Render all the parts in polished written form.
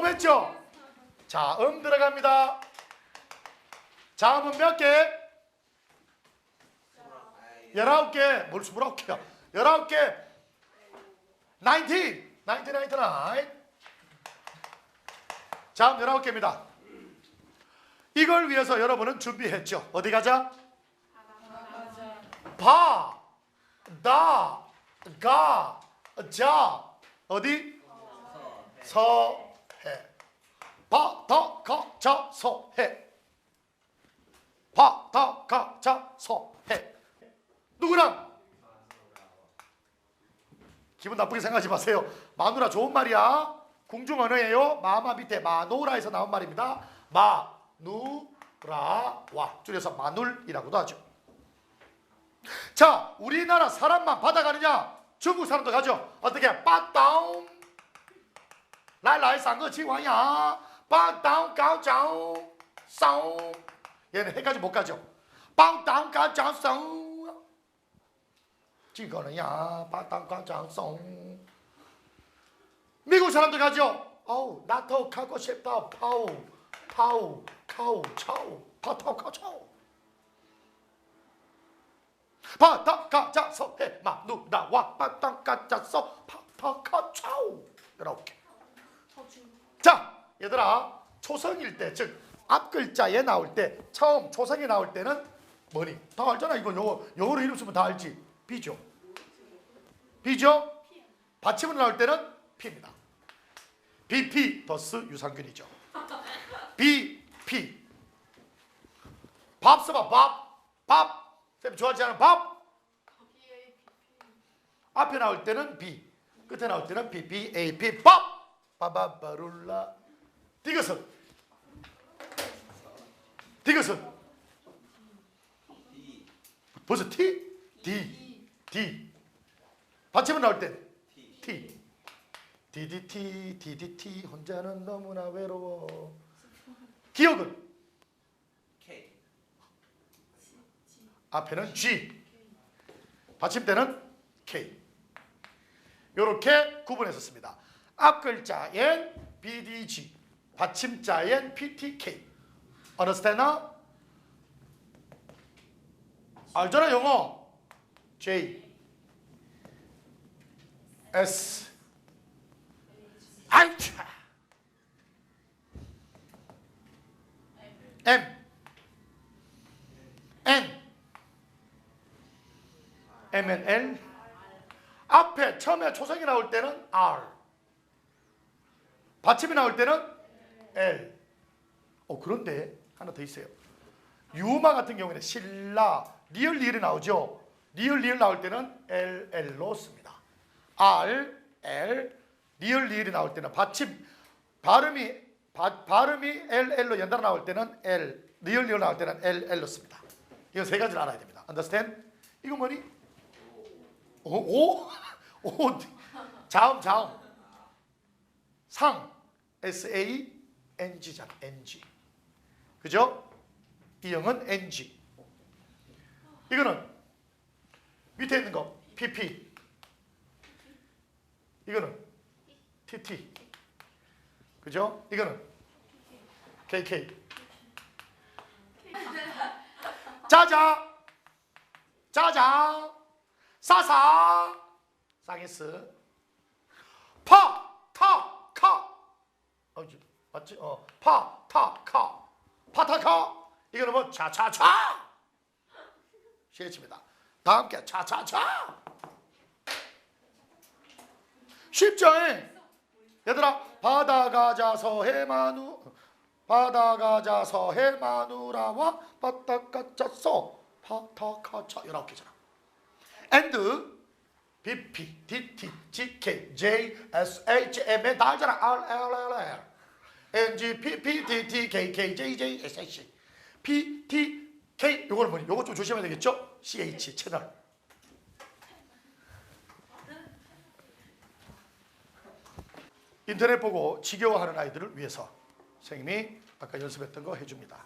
했죠? 자, 들어갑니다. 자음은 몇 개? 19개. 뭘 29개야? 19개. 19. 자음 19개입니다. 이걸 위해서 여러분은 준비했죠. 어디 가자? 바, 다, 가, 자. 어디? 서해. 바, 다, 가, 자, 서해. 바, 다, 가, 자, 서해. 누구랑? 기분 나쁘게 생각하지 마세요. 마누라 좋은 말이야. 궁중 언어예요. 마마 밑에 마노라에서 나온 말입니다. 마누라와 줄여서 마눌이라고도 하죠. 자, 우리나라 사람만 받아가느냐? 중국 사람도 가죠. 어떻게? 빠다운 라이라이 상거치와야 빠다운 가오장 싸우. 얘는 해까지 못 가죠. 빠다운 가오장 싸우. 这个人呀，把当官长送。 미국 사람들 가죠. 나도 가고 싶다. 파우, 카우, 차우, 파타우, 카차우. 바다가자서 해 마누라와 바다가자서 파타카차우. 이렇게. 자, 얘들아, 초성일 때, 즉 앞글자에 나올 때, 처음 초성이 나올 때는 뭐니? 다 알잖아. 이거 영어로 이름 쓰면 다 알지. B죠. B죠? 받침으로 나올 때는 P입니다. BP 더스 유산균이죠. BP. 밥 써봐. 밥. 쌤 좋아하지 않은 밥. 앞에 나올 때는 B, 끝에 나올 때는 BBAP. 밥. 바바바룰라. 디귿은 벌써 T? D. 받침은 나올 땐 T. DDT 혼자는 너무나 외로워. 기억은 K. 앞에는 G, 받침대는 K. 이렇게 구분했었습니다. 앞글자엔 BDG, 받침자엔 PTK. Understand? 알잖아 영어. J, S, 아이차, M, N, L. 앞에 처음에 초성이 나올 때는 R, 받침이 나올 때는 L. 그런데 하나 더 있어요. 유마 같은 경우에는 신라, 리을이 나오죠. 리을 나올 때는 LL로 씁니다. R, L, 리을이 나올 때는 받침 발음이 LL로 연달아 나올 때는 L, 리을 나올 때는 LL로 씁니다. 이거 세 가지를 알아야 됩니다. Understand? 이거 뭐니? 오? 자음. 상, SANG잖아. NG. 그죠? 이 형은 NG. 이거는 밑에 있는 거 PP. 이거는 TT. 그죠? 이거는 KK. 짜자. 사사. 상했스. 파타카. 맞지? 파타카. 이거는 뭐 차차차. 시해칩니다. 다 함께 차차차. 쉽죠? 얘들아, 바다가자서 해마누라와 바다가자서 파타카차. 19개잖아. and BP, DT, GK, J, S, H, M 다 알잖아. R, N, G, P, DT, KK, JJ, SH, P, T, K. 요거는 뭐니? 요거 좀 조심해야 되겠죠? CH, 채널. 인터넷 보고 지겨워하는 아이들을 위해서 선생님이 아까 연습했던 거 해줍니다.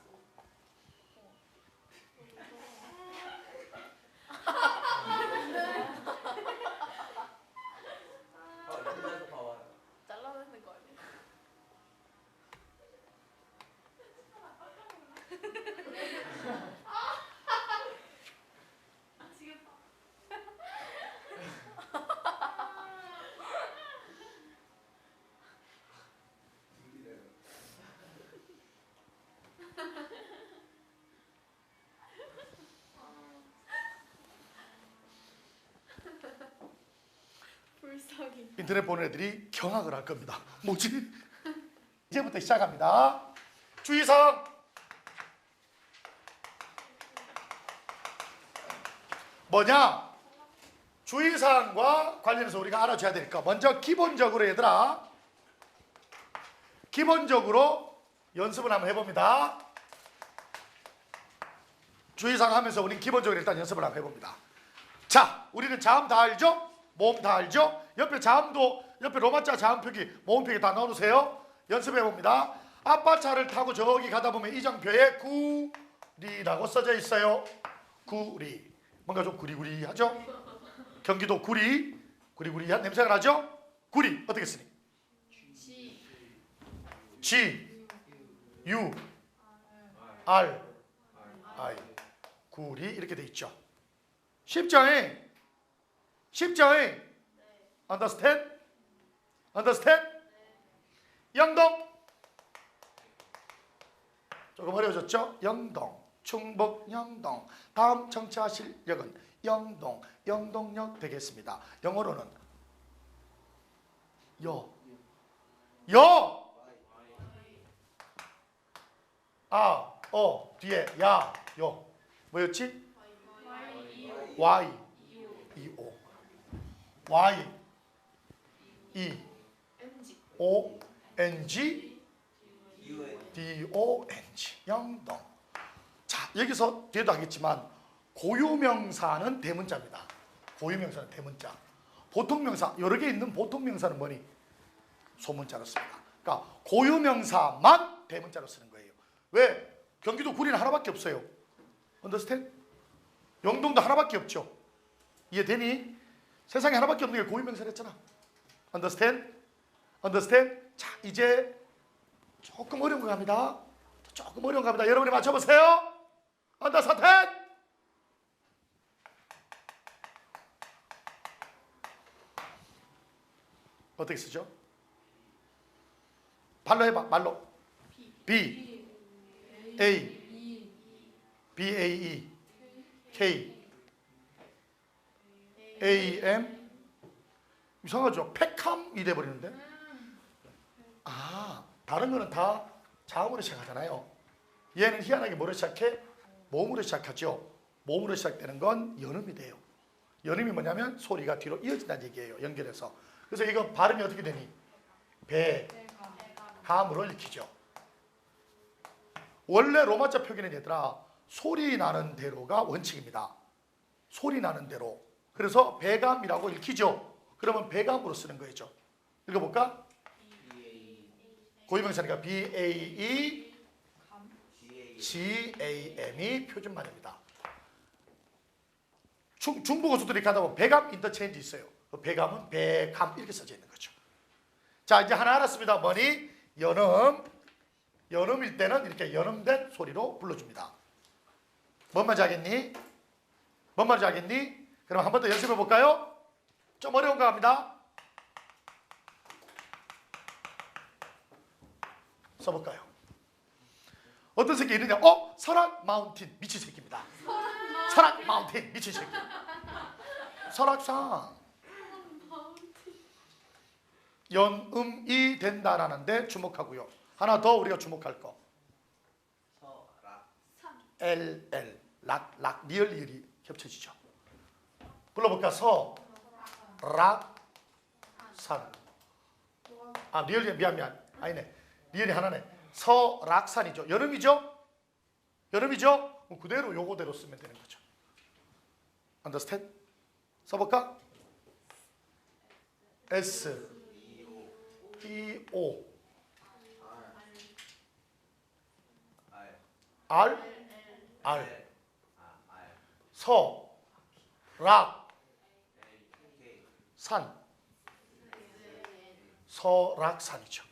인터넷 보는 애들이 경악을 할 겁니다. 뭐지? 이제부터 시작합니다. 주의사항. 뭐냐? 주의사항과 관련해서 우리가 알아줘야 되니까 먼저 기본적으로 얘들아, 기본적으로 연습을 한번 해봅니다. 주의사항 하면서 우리는 기본적으로 일단 연습을 한번 해봅니다. 자, 우리는 자음 다 알죠? 모음 다 알죠? 옆에 자음도, 옆에 로마자 자음 표기, 모음 표기 다 넣어놓으세요. 연습해봅니다. 아빠 차를 타고 저기 가다 보면 이정표에 구리라고 써져 있어요. 구리. 뭔가 좀 구리구리하죠? 경기도 구리. 구리구리한 냄새가 나죠? 구리. 어떻게 쓰니? G, U, R, I. 구리 이렇게 돼 있죠. 쉽죠잉? 쉽죠잉? Understand? Understand? 영동. 조금 어려워졌죠? 영동. 충북 영동. 다음 청취하실 역은 영동, 영동역 되겠습니다. 영어로는 뒤에 야, 요. 뭐였지? Y, E, O. Y, E, O, N, G, D, O, N, G. 영동. 자, 여기서 뒤에도 하겠지만 고유명사는 대문자입니다. 고유명사는 대문자. 보통명사, 여러 개 있는 보통명사는 뭐니? 소문자로 씁니다. 그러니까 고유명사만 대문자로 쓰는 거예요. 왜? 경기도 구리는 하나밖에 없어요. Understand? 영동도 하나밖에 없죠. 이해되니? 세상에 하나밖에 없는 게 고유명사랬잖아. Understand? Understand? 자, 이제 조금 어려운 거 갑니다. 조금 어려운 거 갑니다. 여러분이 맞춰보세요. Understand? 어떻게 쓰죠? 발로 해봐. 말로. B, A, B, A, E, K, A, M. 이상하죠? 팩함이 돼버리는데. 아, 다른 거는 다 자음으로 시작하잖아요. 얘는 희한하게 뭐로 시작해? 모음으로 시작하죠. 모음으로 시작되는 건 연음이 돼요. 연음이 뭐냐면 소리가 뒤로 이어진다는 얘기예요. 연결해서. 그래서 이거 발음이 어떻게 되니? 배감으로 읽히죠. 원래 로마자 표기는 얘들아 소리 나는 대로가 원칙입니다. 소리 나는 대로. 그래서 배감이라고 읽히죠. 그러면 배감으로 쓰는 거죠. 읽어볼까? 고유명사니까 B-A-E G-A-M이 표준말입니다. 중부 고속도로 가다 보면 배감 인터체인지 있어요. 그 배감은 배감 이렇게 써져 있는 거죠. 자, 이제 하나 알았습니다. 뭐니? 연음. 연음일 때는 이렇게 연음된 소리로 불러줍니다. 뭔 말인지 알겠니? 뭔 말인지 알겠니? 그럼 한 번 더 연습해 볼까요? 좀 어려운 거 합니다. 써볼까요? 어떤 새끼 이러냐? 설악 마운틴 미친 새끼입니다. 설악 마운틴 미친 새끼. 설악산. 연음이 된다라는데 주목하고요. 하나 더 우리가 주목할 거. L, L, 락, 리을, 리을이 겹쳐지죠. 불러볼까? 락, 산. 아, 리을이 미안. 아니네. 리을이 하나네. 설악산이죠. 여름이죠? 여름이죠? 그대로 요거대로 쓰면 되는 거죠. Understand? 써볼까? S, E, O, R, 락, 산. 설악산이죠.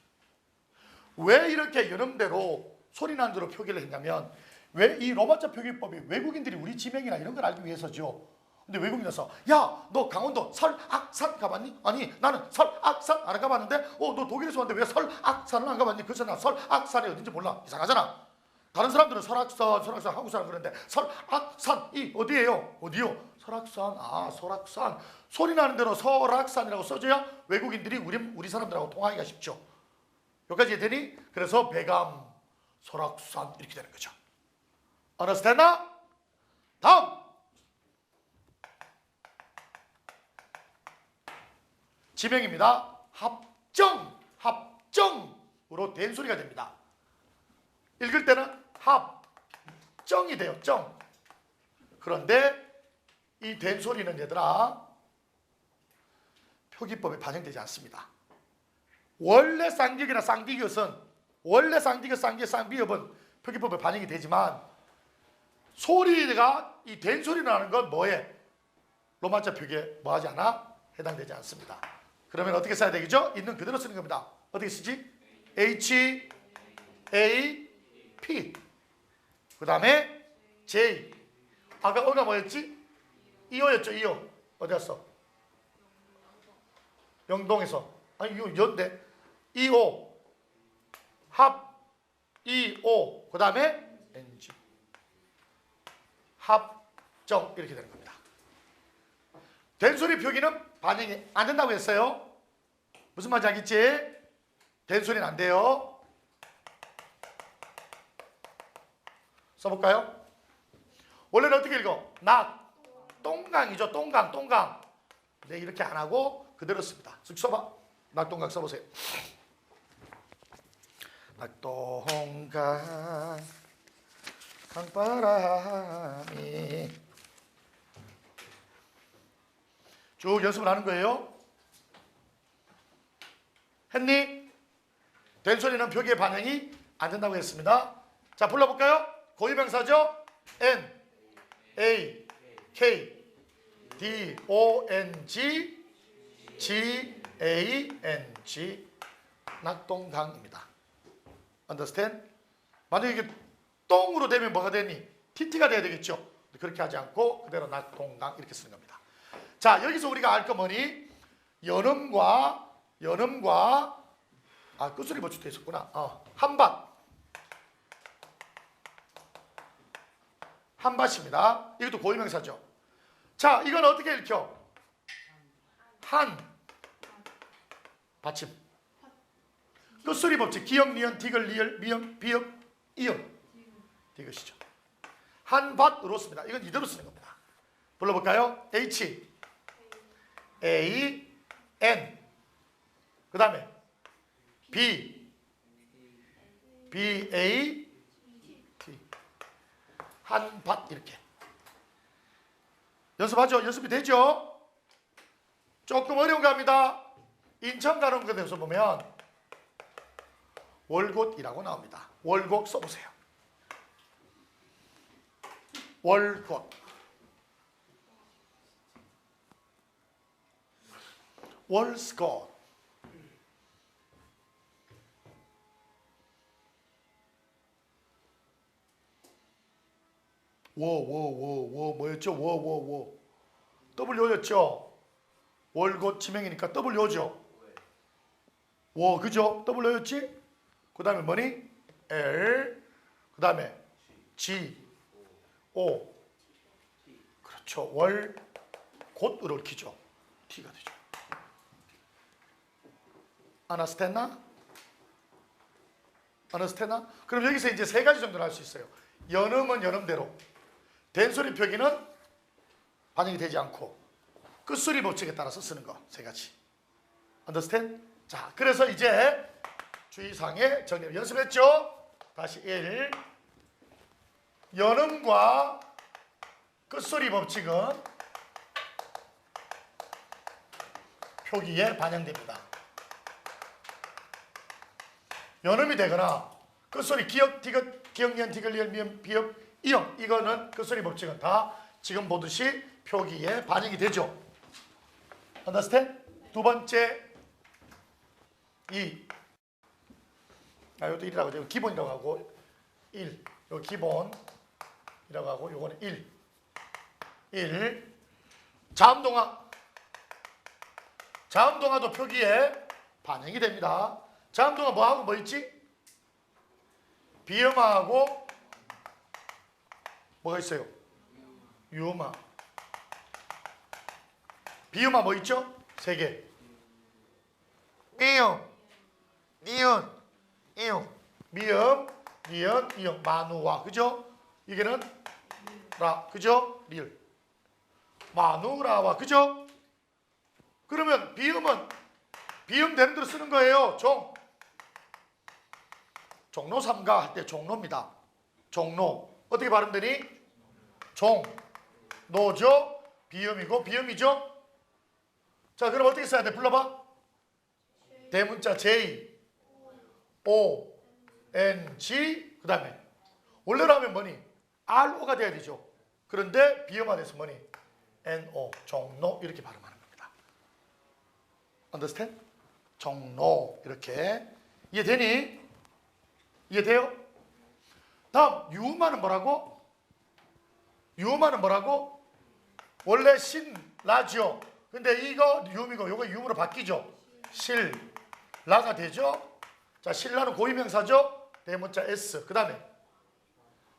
왜 이렇게 연음대로 소리 나는 대로 표기를 했냐면 왜 이 로마자 표기법이 외국인들이 우리 지명이나 이런 걸 알기 위해서죠. 근데 외국인에서 야, 너 강원도 설악산 가봤니? 아니, 나는 설악산 안 가봤는데 너 독일에서 왔는데 왜 설악산을 안 가봤니? 그래서 나 설악산이 어딘지 몰라. 이상하잖아. 다른 사람들은 설악산 한국 사람 그러는데 설악산이 어디예요? 어디요? 설악산, 설악산. 소리 나는 대로 설악산이라고 써줘야 외국인들이 우리 사람들하고 통하기가 쉽죠. 여기까지 되니? 그래서 배감, 설악산 이렇게 되는 거죠. understand? 다음. 지명입니다. 합정으로 된 소리가 됩니다. 읽을 때는 합정이 돼요. 정. 그런데 이 된 소리는 얘들아 표기법에 반영되지 않습니다. 원래 쌍디귿이나 쌍디귿은 원래 쌍디귿, 쌍비읍은 표기법에 반영이 되지만 소리가 이 된 소리 나는 건 뭐에? 로마자 표기에 뭐하지 않아? 해당되지 않습니다. 그러면 어떻게 써야 되겠죠? 있는 그대로 쓰는 겁니다. 어떻게 쓰지? H, A, P. 그 다음에 J. 아까 어가 뭐였지? 이어였죠, 이어. 어디 갔어? 영동에서. 아니, 이거 연대. 이오. 합, 이오. 그 다음에 NG. 합정. 이렇게 되는 겁니다. 된소리 표기는 반영이 안 된다고 했어요. 무슨 말인지 알겠지? 된소리는 안 돼요. 써볼까요? 원래는 어떻게 읽어? 똥강이죠. 똥강. 네, 이렇게 안 하고 그대로 씁니다. 쓱 써봐. 낙동강 써보세요. 낙동강 강바람이 쭉 연습을 하는 거예요. 했니? 된 소리는 표기의 반영이 안 된다고 했습니다. 자, 불러볼까요? 고유명사죠? N, A, K, D, O, N, G, G, A, N, G. 낙동강입니다. Understand? 만약에 이게 똥으로 되면 뭐가 되니? TT가 돼야 되겠죠? 그렇게 하지 않고 그대로 낙동강 이렇게 쓰는 겁니다. 자, 여기서 우리가 알 거 뭐니? 연음과 끝소리 버추도 있었구나. 한밭입니다. 이것도 고유명사죠. 자, 이건 어떻게 읽혀? 받침. 끝소리 법칙. 기역, 니은, 디귿, 리을, 미음, 비읍, 이음. 디귿이죠. 한밭으로 씁니다. 이건 이대로 쓰는 겁니다. 불러볼까요? H, A, N. 그 다음에 B, B, A, T. 한밭 이렇게. 연습하죠? 연습이 되죠? 조금 어려운 거 합니다. 인천 가는 곳에서 보면 월곶이라고 나옵니다. 월곶 써보세요. 월곶. 월스콧. 뭐였죠? W였죠? 월곶 지명이니까 W죠? 그죠? W였지? 그 다음에 뭐니? L. 그 다음에 G, O. 그렇죠. 곧으로 읽히죠. T가 되죠. 아나스테나? 그럼 여기서 이제 세 가지 정도를 할 수 있어요. 연음은 연음대로, 된소리 표기는 반영이 되지 않고, 끝소리 법칙에 따라서 쓰는 거 세 가지. Understand? 자, 그래서 이제 주의사항에 정리를 연습했죠? 다시 1. 연음과 끝소리 법칙은 표기에 반영됩니다. 연음이 되거나 끝소리 기역, 디귿, 기역, 니은, 디귿, 리을, 미음, 비읍, 이음, 이거는 끝소리 법칙은 다 지금 보듯이 표기에 반영이 되죠. Understand? 두 번째 2. 이것도 1이라고 하죠. 기본이라고 하고 1. 요 기본이라고 하고 요거는 1. 자음동화도 표기에 반영이 됩니다. 자음동화 뭐하고 뭐 있지? 비음하고 뭐가 있어요? 유음하. 비음화 뭐 있죠? 세 개. 미음, 니은, 이응. 미음, 니은, 이응. 마누와, 그죠? 이게는 라, 그죠? 리을. 마누라와, 그죠? 그러면 비음은 비음 되는 대로 쓰는 거예요. 종로 삼가 할 때 종로입니다. 종로. 어떻게 발음되니? 종노죠? 비음이고 비음이죠? 자, 그럼 어떻게 써야 돼? 불러봐. 대문자 J, O, N, G. 그 다음에 원래로 하면 뭐니? RO가 돼야 되죠. 그런데 비음화돼서 뭐니? NO, 종로. 이렇게 발음하는 겁니다. Understand? 종로. 이렇게. 이해되니? 이해돼요? 다음 유음화는 뭐라고? 유음화는 뭐라고? 원래 신라죠. 근데 이거 유음이고 요거 유음으로 바뀌죠. 실라가 되죠. 자, 신라는 고유명사죠. 대문자 S. 그 다음에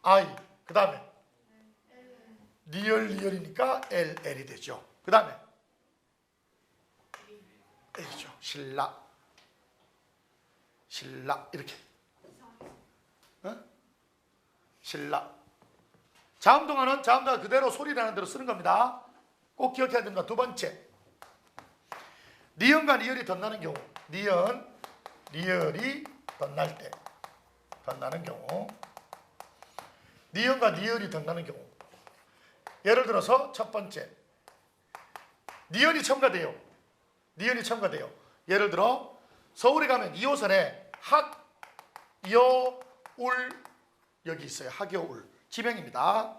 I. 그 다음에 리얼이니까 LL이 되죠. 그 다음에 A죠. 신라. 이렇게. 신라. 자음동화는 자음동화 그대로 소리 나는 대로 쓰는 겁니다. 꼭 기억해야 됩니다. 두 번째, 니은과 리을이 덧나는 경우. 니은, 리을이 덧날 때, 덧나는 경우. 니은과 리을이 덧나는 경우. 예를 들어서 첫 번째, 니은이 첨가돼요. 니은이 첨가돼요. 예를 들어 서울에 가면 2호선에 학, 여, 울 여기 있어요. 학여울. 지명입니다.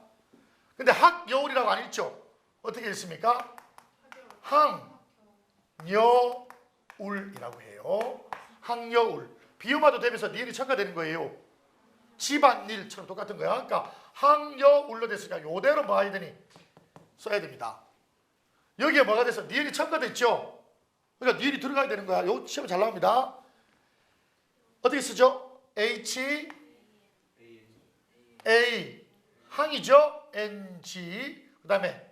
근데 학여울이라고 안 읽죠? 어떻게 읽습니까? 항여울이라고 해요. 항여울. 비음화도 되면서 니은이 첨가되는 거예요. 집안일처럼 똑같은 거야. 그러니까 항여울로 됐으니까 이대로 뭐 해야 되니? 써야 됩니다. 여기에 뭐가 돼서 니은이 첨가됐죠? 그러니까 니은이 들어가야 되는 거야. 요 시험 잘 나옵니다. 어떻게 쓰죠? H, A, 항이죠? NG. 그 다음에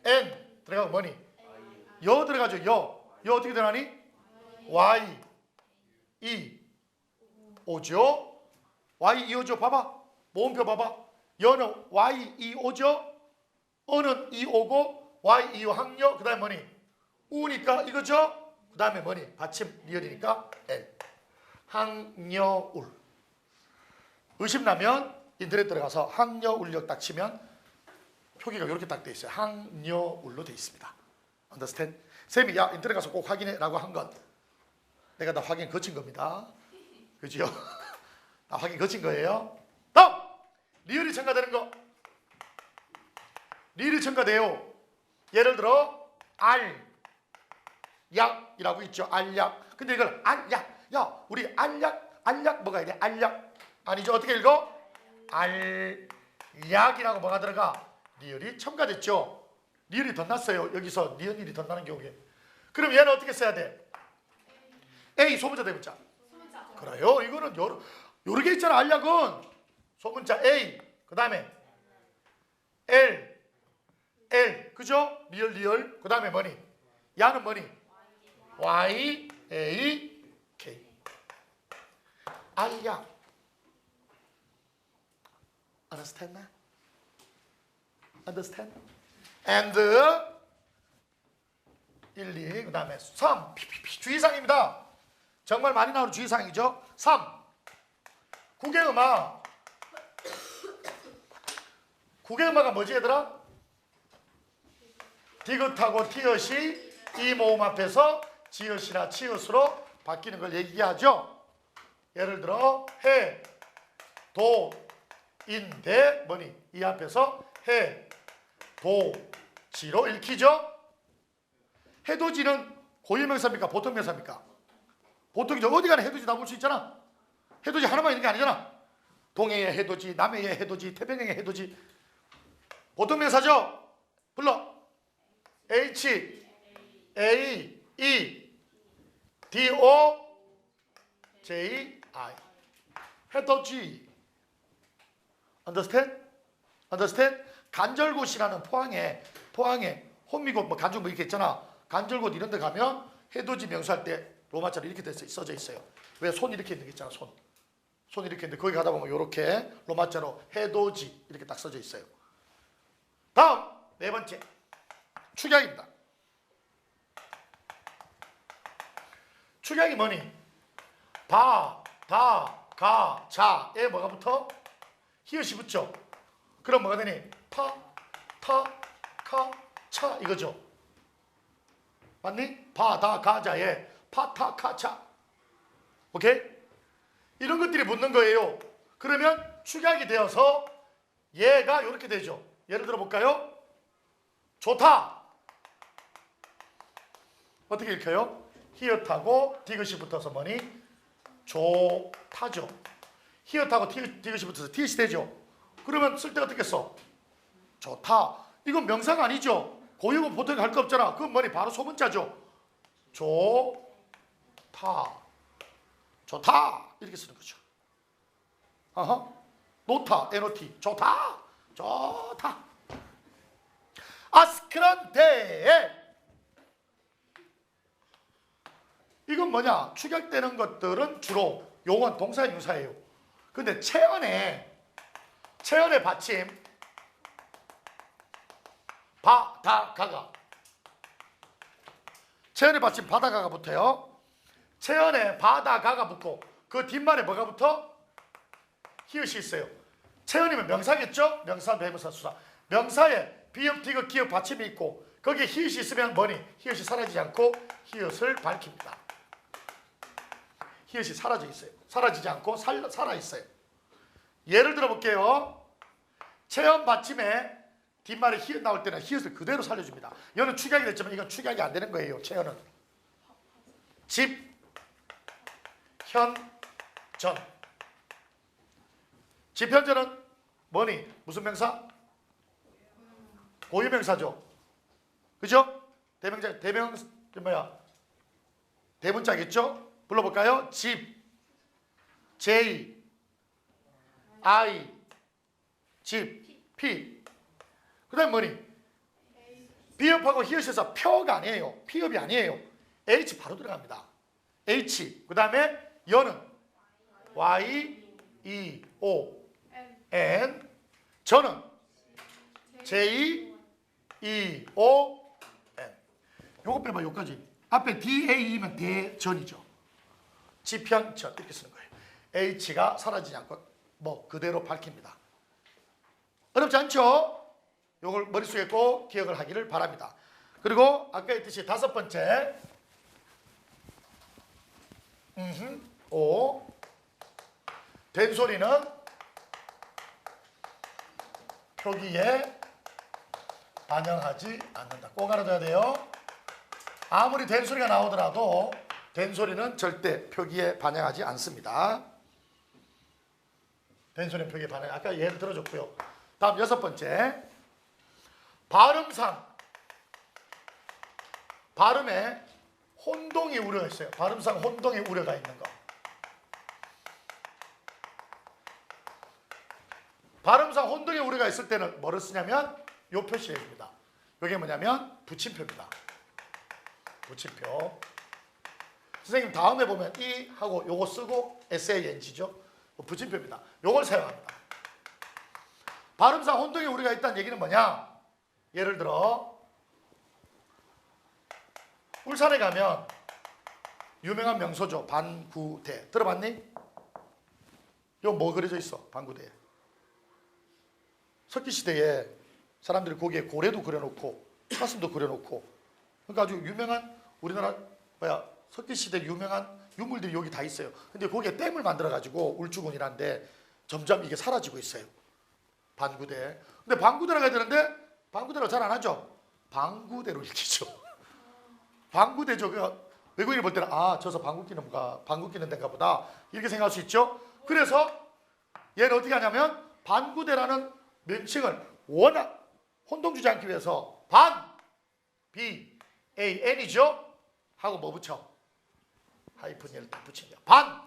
N 들어가고 뭐니? 여 들어가죠. 여 어떻게 들어가니? Y, E, 오죠? Y, E, 오죠? 봐봐. 모음표 봐봐. 여는 Y, E, 오죠? 어는 E, 오고 Y, E, 항여. 그 다음에 뭐니? 우니까 이거죠? 그 다음에 뭐니? 받침 리얼이니까 L. 항여울. 의심나면 인터넷 들어가서 항여울역 딱 치면 표기가 이렇게 딱 돼 있어요. 항여울로 돼 있습니다. Understand? 쌤이 야 인터넷 가서 꼭 확인해 라고 한 건 내가 다 확인 거친 겁니다. 그죠? 나 확인 거친 거예요. 다음! 리을이 첨가되는 거. 리을이 첨가돼요. 예를 들어 알약이라고 있죠. 알약. 근데 이걸 알약. 야 우리 알약 뭐가 돼? 알약. 아니죠. 어떻게 읽어? 알약이라고 뭐가 들어가? 리을이 첨가됐죠. 리을이 덧났어요. 여기서 니은일이 덧나는 경우에. 그럼 얘는 어떻게 써야 돼? A 소문자 대문자. 그래요. 이거는 여러 개 있잖아. 알약은 소문자 A. 그 다음에 L. 그죠? 리을. 그 다음에 뭐니? 야는 뭐니? Y, A, K. 알약. Understand that? Understand? And 1, 2, 그 다음에 3. 주의사항입니다. 정말 많이 나오는 주의사항이죠. 3. 국외음악. 국외음악가 뭐지 얘들아? 디귿하고 티읕이 이 모음 앞에서 지읒이나 치읒으로 바뀌는 걸 얘기하죠. 예를 들어 해, 도, 인데 뭐니? 이 앞에서 해, 도, 지로 읽히죠. 해돋이는 고유명사입니까? 보통명사입니까? 보통이죠. 어디 가나 해돋이 다 볼 수 있잖아. 해돋이 하나만 있는 게 아니잖아. 동해의 해돋이, 남해의 해돋이, 태평양의 해돋이. 보통명사죠. 불러. H, A, E, D, O, J, I. 해돋이. Understand? Understand? 간절곶이라는 포항에 혼미곶 뭐 간중 뭐 이렇게 있잖아. 간절곶 이런 데 가면 해돋이 명수할 때 로마자로 이렇게 써져 있어요. 왜? 손 이렇게 있는 게 있잖아. 손 이렇게 있는데 거기 가다 보면 이렇게 로마자로 해돋이 이렇게 딱 써져 있어요. 다음 네 번째 축약입니다. 축약이 뭐니? 바, 다, 가, 자에 뭐가 붙어? 히읗이 붙죠. 그럼 뭐가 되니? 파, 타, 카, 차 이거죠. 맞니? 바, 다, 가, 자에 파, 타, 카, 차. 오케이? 이런 것들이 붙는 거예요. 그러면 축약이 되어서 얘가 이렇게 되죠. 예를 들어 볼까요? 좋다. 어떻게 읽혀요? 히읗하고 디귿이 붙어서 뭐니? 좋다죠. 히읗하고 디귿이 붙어서 티읕이 되죠. 그러면 쓸 때 어떻게 써? 좋다. 이건 명사가 아니죠. 고유문 보통 할 거 없잖아. 그건 뭐니? 바로 소문자죠. 좋다. 좋다. 이렇게 쓰는 거죠. 놓다. NOT. 좋다. 좋다. 아스크란테에 이건 뭐냐? 축약되는 것들은 주로 용언, 동사, 유사예요. 근데 체언의 받침 바, 다, 가가 체언의 받침 바다, 가가 붙어요. 체언에 바다, 가가 붙고 그 뒷말에 뭐가 붙어? 히읗이 있어요. 체언이면 명사겠죠? 명사, 대명사, 수사. 명사에 비읍, 디귿, 기읍, 받침이 있고 거기에 히읗이 있으면 뭐니? 히읗이 사라지지 않고 히읗을 밝힙니다. 히읗이 사라져 있어요. 사라지지 않고 살아 있어요. 예를 들어 볼게요. 체언 받침에 뒷말에 히읗 나올 때는 히읗을 그대로 살려줍니다. 이거는 축약이 됐지만 이건 축약이 안 되는 거예요. 체언은 집, 현, 전. 집현전은 뭐니? 무슨 명사? 고유명사죠. 그죠? 대문자겠죠? 불러볼까요? 집, 제이, 아이, 집, 피. 그 다음에 뭐니? 비읍하고 히읗에서 표가 아니에요. 피읍이 아니에요. H 바로 들어갑니다. H. 그 다음에 여는 Y, E, O, N. 저는 J, E, O, N. 요거 빼봐. 요까지. 앞에 DAE면 대전이죠. 지편전 이렇게 쓰는 거예요. H가 사라지지 않고 뭐 그대로 밝힙니다. 어렵지 않죠? 요걸 머릿속에 꼭 기억을 하기를 바랍니다. 그리고 아까 했듯이 다섯 번째 오 된소리는 표기에 반영하지 않는다. 꼭 알아둬야 돼요. 아무리 된소리가 나오더라도 된소리는 절대 표기에 반영하지 않습니다. 된소리는 표기에 반영. 아까 예를 들어줬고요. 다음 여섯 번째 발음상 발음에 혼동이 우려가 있어요. 발음상 혼동이 우려가 있는 거. 발음상 혼동의 우려가 있을 때는 뭐를 쓰냐면 요 표시를 해줍니다. 이게 뭐냐면 붙임표입니다. 붙임표. 선생님 다음에 보면 이 하고 요거 쓰고 SANG죠. 붙임표입니다. 요걸 사용합니다. 발음상 혼동의 우려가 있다는 얘기는 뭐냐? 예를 들어 울산에 가면 유명한 명소죠. 반구대. 들어봤니? 요 뭐 그려져 있어? 반구대에. 석기시대에 사람들이 거기에 고래도 그려놓고 사슴도 그려놓고 그러니까 아주 유명한 우리나라 석기시대 유명한 유물들이 여기 다 있어요. 근데 거기에 댐을 만들어가지고 울주군이란데 점점 이게 사라지고 있어요. 반구대. 근데 반구대라고 해야 되는데 방구대로 잘 안 하죠. 방구대로 읽히죠. 방구대죠. 외국인이 볼 때는 저서 방구 끼는 데인가 보다 이렇게 생각할 수 있죠. 그래서 얘는 어떻게 하냐면 반구대라는 명칭을 워낙 혼동 주지 않기 위해서 BAN이죠. 하고 뭐 붙여? 하이픈 얘를 딱 붙이냐. 반구대.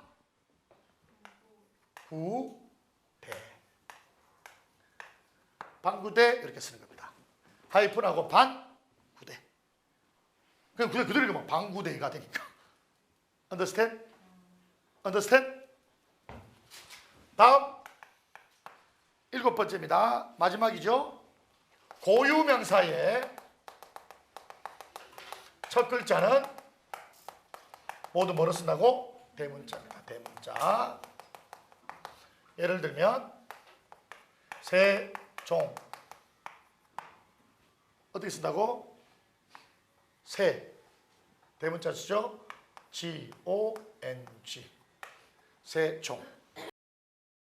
반구대 이렇게 쓰는 겁니다. 하이픈하고 반구대. 그냥 그대로 읽으면 방구대가 되니까. Understand? Understand? 다음 7번째입니다. 마지막이죠. 고유명사의 첫 글자는 모두 뭐로 쓴다고? 대문자입니다. 대문자. 예를 들면 세종 어떻게 쓴다고? 세 대문자 쓰죠? G-O-N-G 세종.